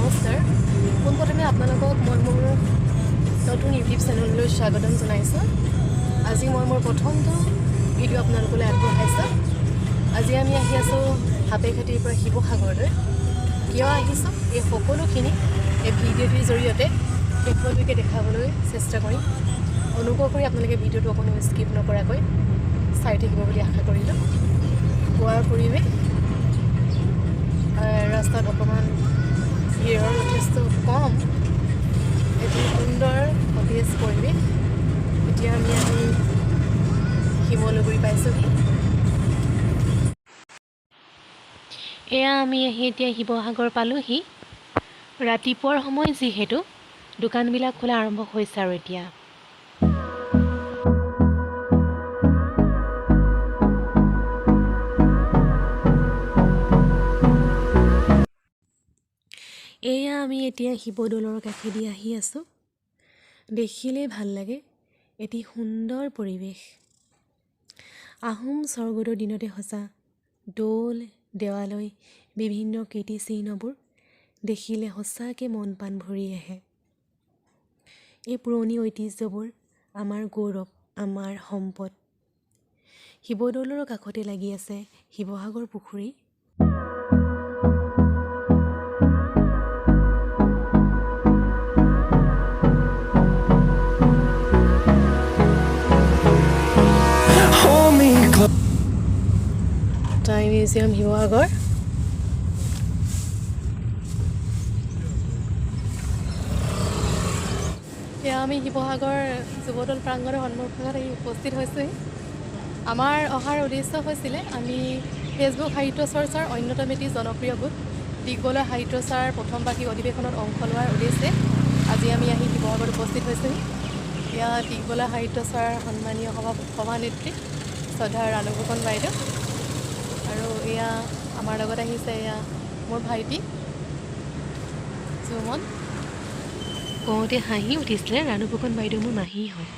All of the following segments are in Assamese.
নমস্কাৰ পোনপ্ৰথমে আপোনালোকক মই মোৰ নতুন ইউটিউব চেনেললৈ স্বাগতম জনাইছোঁ আজি মই মোৰ প্ৰথমটো ভিডিঅ' আপোনালোকলৈ আগবঢ়াইছোঁ আজি আমি আহি আছোঁ হাপেখাটিৰ পৰা শিৱসাগৰলৈ কিয় আহিছোঁ এই সকলোখিনি এই ভিডিঅ'টিৰ জৰিয়তে শেষলৈকে দেখাবলৈ চেষ্টা কৰিম অনুগ্ৰহ কৰি আপোনালোকে ভিডিঅ'টো অকণো স্কিপ নকৰাকৈ চাই থাকিব বুলি আশা কৰিলোঁ গোৱাৰ পৰিৱেশ ৰাস্তাত অকণমান ভিৰৰ যথেষ্ট কম এটি সুন্দৰ সতেজ পৰিৱেশ এতিয়া আমি আহি শিমলুগুৰি পাইছোঁহি এয়া আমি আহি এতিয়া শিৱসাগৰ পালোঁহি ৰাতিপুৱাৰ সময় যিহেতু দোকানবিলাক খোলা আৰম্ভ হৈছে আৰু এতিয়া এয়া আমি এতিয়া শিৱদৌলৰ কাষেদি আহি আছোঁ দেখিলেই ভাল লাগে এটি সুন্দৰ পৰিৱেশ আহোম স্বৰ্গদেউৰ দিনতে সঁচা দৌল দেৱালয় বিভিন্ন কীৰ্তিচিহ্নবোৰ দেখিলে সঁচাকৈ মন প্ৰাণ ভৰি আহে এই পুৰণি ঐতিহ্যবোৰ আমাৰ গৌৰৱ আমাৰ সম্পদ শিৱদৌলৰ কাষতে লাগি আছে শিৱসাগৰ পুখুৰী টাইম মিউজিয়াম শিৱসাগৰ এতিয়া আমি শিৱসাগৰ যুৱদৌল প্ৰাংগণৰ সন্মুখত আহি উপস্থিত হৈছোঁহি আমাৰ অহাৰ উদ্দেশ্য হৈছিলে আমি ফেচবুক সাহিত্য চৰ্চাৰ অন্যতম এটি জনপ্ৰিয় গোট দিগবলৰ সাহিত্য চৰ্চাৰ প্ৰথম বাৰ্ষিক অধিৱেশনত অংশ লোৱাৰ উদ্দেশ্যে আজি আমি আহি শিৱসাগৰত উপস্থিত হৈছোঁহি এয়া দিগবলৰ সাহিত্য চৰ্চাৰ সন্মানীয় সভানেত্ৰী শ্ৰদ্ধা ৰাণু ফুকন বাইদেউ আৰু এয়া আমাৰ লগত আহিছে এয়া মোৰ ভাইটি সুমন কওঁতে হাঁহি উঠিছিলে ৰাণু ফুকন বাইদেউ মোৰ মাহী হয়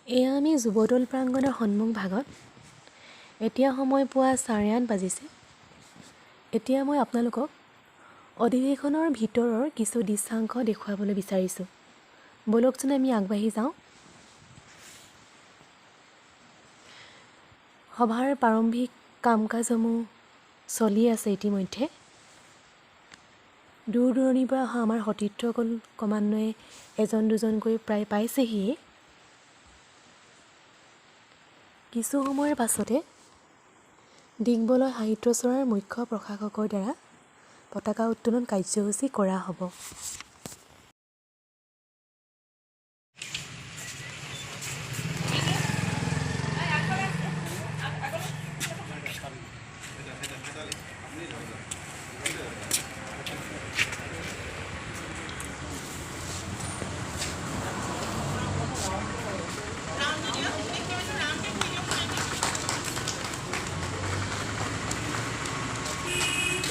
এয়া আমি যুৱদৌল প্ৰাংগণৰ সন্মুখ ভাগত এতিয়া সময় পুৱা 8:30 বাজিছে এতিয়া মই আপোনালোকক অধিৱেশনৰ ভিতৰৰ কিছু দৃশ্যাংশ দেখুৱাবলৈ বিচাৰিছোঁ বলকচোন আমি আগবাঢ়ি যাওঁ সভাৰ প্ৰাৰম্ভিক কাম কাজসমূহ চলি আছে ইতিমধ্যে দূৰ দূৰণিৰ পৰা অহা আমাৰ সতীৰ্থসকল ক্ৰমান্বয়ে এজন দুজনকৈ প্ৰায় পাইছেহিয়ে কিছু সময়ৰ পাছতে দিগবলৰ সাহিত্য চৰ্চাৰ মুখ্য প্ৰশাসকৰ দ্বাৰা পতাকা উত্তোলন কাৰ্যসূচী কৰা হ'ব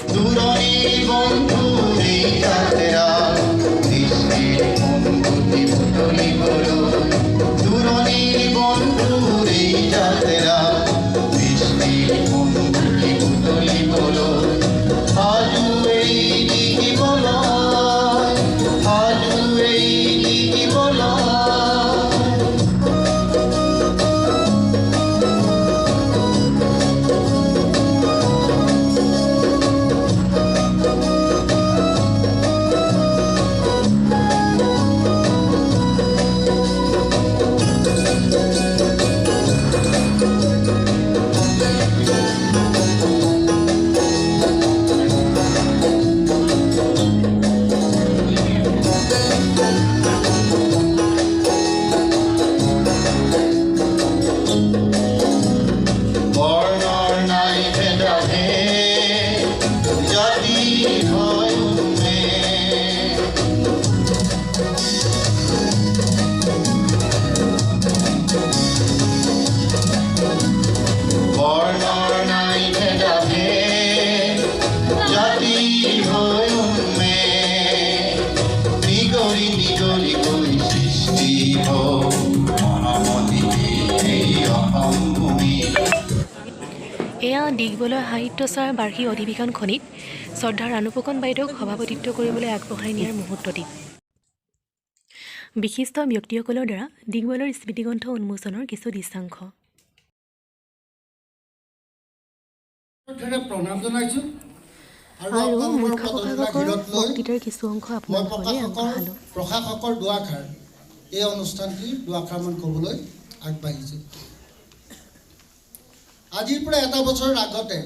দুৰনি বন্ধু এই যাত্ৰা এতিয়া ডিগবলৰ সাহিত্যচৰাৰ বাৰ্ষিক অধিৱেশনখনিত শ্ৰদ্ধাৰ ৰাণুপকন বাইদেউক সভাপতিত্ব কৰিবলৈ আগবঢ়াই নিয়াৰ মুহূৰ্তটি বিশিষ্ট ব্যক্তিসকলৰ দ্বাৰা ডিগবলৰ স্মৃতিগ্ৰন্থ উন্মোচনৰ কিছু দৃশ্যাংশ। প্ৰণাম জনাইছোঁ আৰু মুখ্য প্ৰশাসকৰ বক্তৃতাৰ কিছু অংশ আপোনালোকলৈ আগবঢ়ালোঁ। প্ৰশাসকৰ দুআষাৰ এই অনুষ্ঠানটিৰ দুআষাৰ মান ক'বলৈ আগবাঢ়িছোঁ। আজিৰ পৰা এটা বছৰৰ আগতে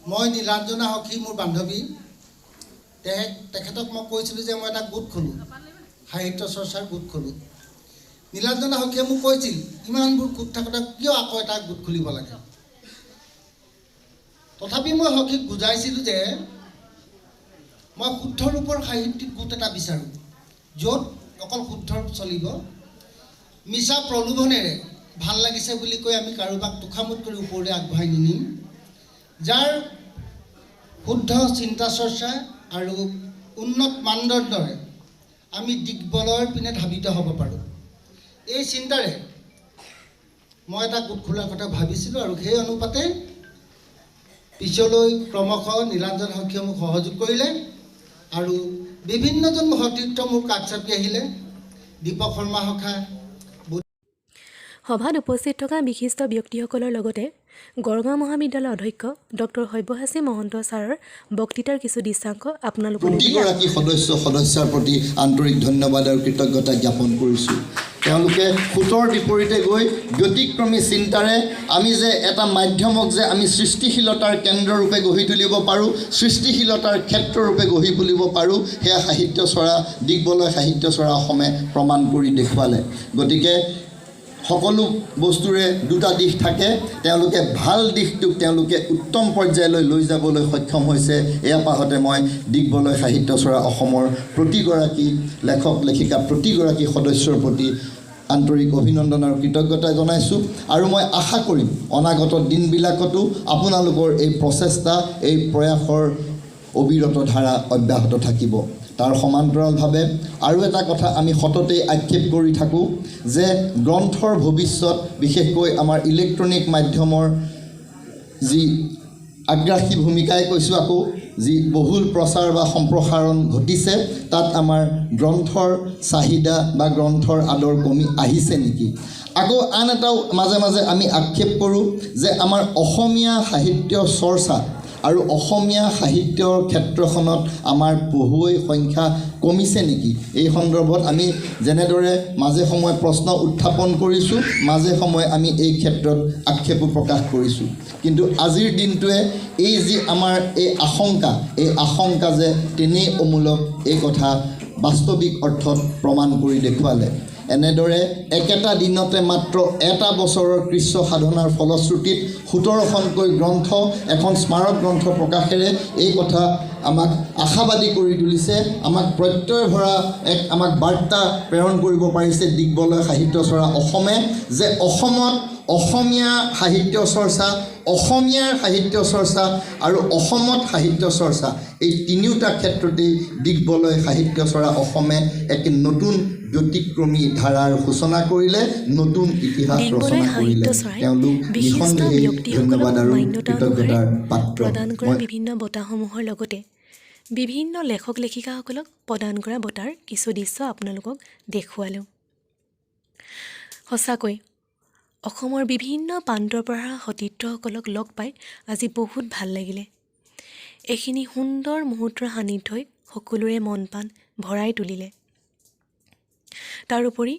মই নীলাঞ্জনা সখী মোৰ বান্ধৱী তেখেতক মই কৈছিলোঁ যে মই এটা গোট খোলোঁ, সাহিত্য চৰ্চাৰ গোট খোলোঁ। নীলাঞ্জনা সখীয়ে মোক কৈছিল ইমানবোৰ গোট থাকোঁতে কিয় আকৌ এটা গোট খুলিব লাগে। তথাপি মই সখীক বুজাইছিলোঁ যে মই শুদ্ধ ৰূপৰ সাহিত্যিক গোট এটা বিচাৰোঁ, য'ত অকল শুদ্ধ ৰূপ চলিব, মিছা প্ৰলোভনেৰে ভাল লাগিছে বুলি কৈ আমি কাৰোবাক তোষামোদ কৰি ওপৰলৈ আগবঢ়াই নিনিম, যাৰ শুদ্ধ চিন্তা চৰ্চা আৰু উন্নত মানদণ্ডৰে আমি দিগবলৰ পিনে ধাবিত হ'ব পাৰোঁ। এই চিন্তাৰে মই এটা গোট খোলাৰ কথা ভাবিছিলোঁ আৰু সেই অনুপাতে পিছলৈ ক্ৰমশঃ নীলাঞ্জন সখীয়ে মোক সহযোগ কৰিলে আৰু বিভিন্নজন সতীৰ্থ মোৰ কাষ চাপি আহিলে। দীপক শৰ্মা সখা সভাত উপস্থিত থকা বিশিষ্ট ব্যক্তিসকলৰ লগতে গড়গাঁও মহাবিদ্যালয়ৰ অধ্যক্ষ ডক্টৰ সব্যসাচী মহন্ত ছাৰৰ বক্তৃতাৰ কিছু দৃশ্যাংশ আপোনালোকৰ প্ৰতিগৰাকী সদস্যাৰ প্ৰতি আন্তৰিক ধন্যবাদ আৰু কৃতজ্ঞতা জ্ঞাপন কৰিছোঁ। তেওঁলোকে সোঁতৰ বিপৰীতে গৈ ব্যতিক্ৰমী চিন্তাৰে আমি যে এটা মাধ্যমক যে আমি সৃষ্টিশীলতাৰ কেন্দ্ৰৰূপে গঢ়ি তুলিব পাৰোঁ, সৃষ্টিশীলতাৰ ক্ষেত্ৰৰূপে গঢ়ি তুলিব পাৰোঁ, সেয়া সাহিত্য চৰা ডিগবলয় সাহিত্য চৰা অসমে প্ৰমাণ কৰি দেখুৱালে। গতিকে সকলো বস্তুৰে দুটা দিশ থাকে, তেওঁলোকে ভাল দিশটোক তেওঁলোকে উত্তম পৰ্যায়লৈ লৈ যাবলৈ সক্ষম হৈছে। এয়া পাহতে মই ডিগবলয় সাহিত্য চৰা অসমৰ প্ৰতিগৰাকী লেখক লেখিকা প্ৰতিগৰাকী সদস্যৰ প্ৰতি আন্তৰিক অভিনন্দন আৰু কৃতজ্ঞতা জনাইছোঁ। আৰু মই আশা কৰিম অনাগত দিনবিলাকতো আপোনালোকৰ এই প্ৰচেষ্টা, এই প্ৰয়াসৰ অবিৰত ধাৰা অব্যাহত থাকিব। তাৰ সমান্তৰালভাৱে আৰু এটা কথা আমি সততেই আক্ষেপ কৰি থাকোঁ যে গ্ৰন্থৰ ভৱিষ্যত, বিশেষকৈ আমাৰ ইলেক্ট্ৰনিক মাধ্যমৰ যি আগ্ৰাসী ভূমিকাই কৈছোঁ, আকৌ যি বহুল প্ৰচাৰ বা সম্প্ৰসাৰণ ঘটিছে, তাত আমাৰ গ্ৰন্থৰ চাহিদা বা গ্ৰন্থৰ আদৰ কমি আহিছে নেকি। আকৌ আন এটাও মাজে মাজে আমি আক্ষেপ কৰোঁ যে আমাৰ অসমীয়া সাহিত্য চৰ্চা আৰু অসমীয়া সাহিত্যৰ ক্ষেত্ৰখনত আমাৰ পঢ়ুৱৈ সংখ্যা কমিছে নেকি। এই সন্দৰ্ভত আমি যেনেদৰে মাজে সময়ে প্ৰশ্ন উত্থাপন কৰিছোঁ, মাজে সময়ে আমি এই ক্ষেত্ৰত আক্ষেপো প্ৰকাশ কৰিছোঁ। কিন্তু আজিৰ দিনটোৱে এই যি আমাৰ এই আশংকা যে তেনেই অমূলক, এই কথা বাস্তৱিক অৰ্থত প্ৰমাণ কৰি দেখুৱালে। এনেদৰে একেটা দিনতে মাত্ৰ এটা বছৰৰ কৃচ্ছ সাধনাৰ ফলশ্ৰুতিত 17খনকৈ গ্ৰন্থ, এখন স্মাৰক গ্ৰন্থ প্ৰকাশেৰে এই কথা আমাক আশাবাদী কৰি তুলিছে, আমাক প্ৰত্যয় ভৰা এক আমাক বাৰ্তা প্ৰেৰণ কৰিব পাৰিছে ডিগবলয় সাহিত্য চৰা অসমে, যে অসমত অসমীয়া সাহিত্য চৰ্চা, অসমীয়াৰ সাহিত্য চৰ্চা আৰু অসমত সাহিত্য চৰ্চা, এই তিনিওটা ক্ষেত্ৰতেই ডিগবলয় সাহিত্য চৰা অসমে এক নতুন ব্যতিক্ৰমী ধাৰাৰ সূচনা কৰিলে, নতুন ইতিহাস ৰচনা কৰিলে। তেওঁলোক নিঃসন্দেহে ধন্যবাদ আৰু কৃতজ্ঞতাৰ পাত্ৰ। প্ৰদান কৰা বিভিন্ন বঁটাসমূহৰ লগতে বিভিন্ন লেখক লেখিকাসকলক প্ৰদান কৰা বঁটাৰ কিছু দৃশ্য আপোনালোকক দেখুৱালোঁ। সঁচাকৈ অসমৰ বিভিন্ন প্ৰান্তৰ পৰা সতীৰ্থসকলক লগ পাই আজি বহুত ভাল লাগিলে। এইখিনি সুন্দৰ মুহূৰ্তৰ সান্নিধ্যই সকলোৰে মন প্ৰাণ ভৰাই তুলিলে। তাৰোপৰি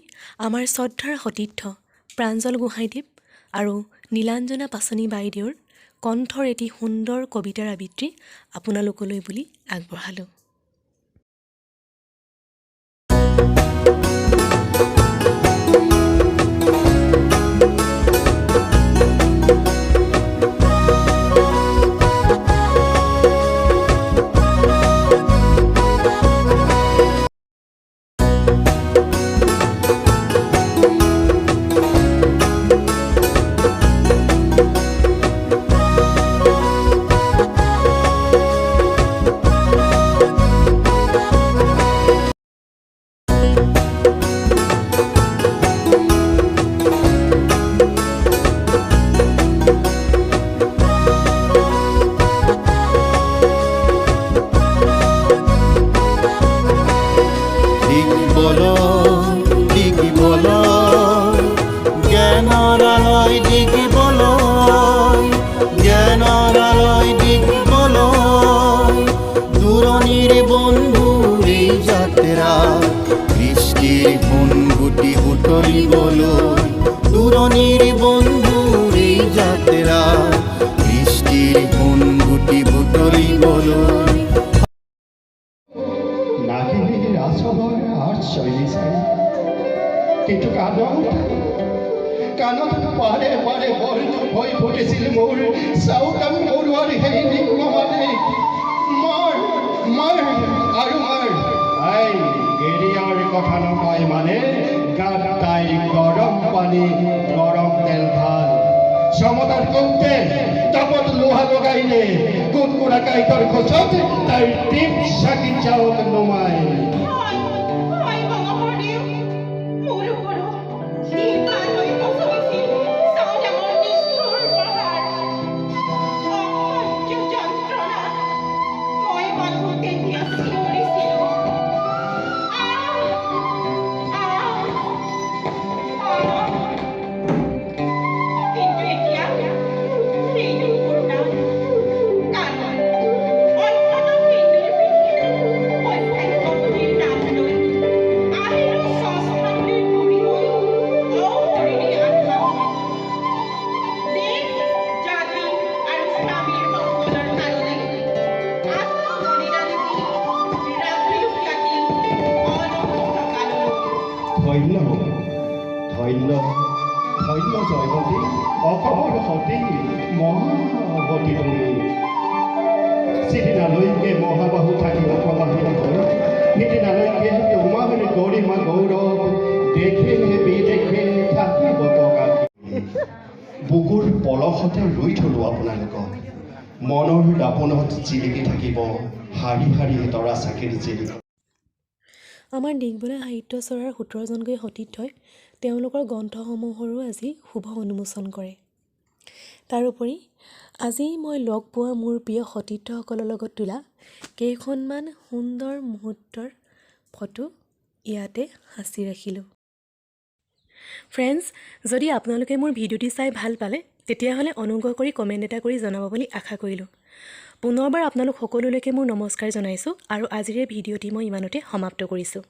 আমাৰ শ্ৰদ্ধাৰ সতীৰ্থ প্ৰাঞ্জল গোহাঁইদেৱ আৰু নীলাঞ্জনা পাচনি বাইদেউৰ কণ্ঠৰ এটি সুন্দৰ কবিতাৰ আবৃত্তি আপোনালোকলৈ বুলি আগবঢ়ালোঁ। ডিগিবলৈ ডিগিবলৈ জ্ঞানৰ আলয় ডিগিবলৈ জ্ঞানৰ আলয় ডিগিবলৈ দূৰণিৰ বন্ধুৰ এই যাত্ৰা কৃষ্টিৰ গুণগুটি বুটলিবলৈ দূৰণিৰ বন্ধুৰ এই যাত্ৰা কৃষ্টিৰ গুণগুটি বুটলিবলৈ নাগিনীৰ আচলৰ আৰ্ট শৈলী চাই কিন্তু কাণত বাৰে বাৰে বৰটো হৈ ফুটিছিল মোৰ চাউতাম বৰুৱাৰ সেই নিম্ন মানে মাৰ আৰু মাৰ আই এৰিয়াৰ কথা নকয় মানে গাত তাইৰ গৰম পানী গৰম তেল ভাল সমতাৰ কৌতে তাপত লোহা লগাইলে কুটকুৰা কাইটৰ খোজত তাইৰ টিপ চাকি চাওক নমাই ধন্য জয়ৱতী অসমৰ সতী মহাৱতী তুমি সিদিনালৈকে মহাবাহু থাকিব প্ৰবাহিত হৈ সিদিনালৈকে তোমাৰ গৰিমা গৌৰৱ দেখে বিদেশে থাকিব টকা বুকুৰ পলসতে ৰুই থলো আপোনালোকক মনৰ দাপোনত জিলিকি থাকিব শাৰী শাৰী তৰা চাকিৰ জিলিকি আমাৰ ডিগবৈ সাহিত্য চৰাৰ ১৭জনকৈ সতীৰ্থই তেওঁলোকৰ গ্ৰন্থসমূহৰো আজি শুভ উন্মোচন কৰে। তাৰোপৰি আজি মই লগ পোৱা মোৰ প্ৰিয় সতীৰ্থসকলৰ লগত তোলা কেইখনমান সুন্দৰ মুহূৰ্তৰ ফটো ইয়াতে সাঁচি ৰাখিলোঁ। ফ্ৰেণ্ডছ, যদি আপোনালোকে মোৰ ভিডিঅ'টি চাই ভাল পালে তেতিয়াহ'লে অনুগ্ৰহ কৰি কমেণ্ট এটা কৰি জনাব বুলি আশা কৰিলোঁ। পুনৰবাৰ আপোনালোক সকলোলৈকে মোৰ নমস্কাৰ জনাইছোঁ আৰু আজিৰ এই ভিডিঅ'টি মই ইমানতে সমাপ্ত কৰিছোঁ।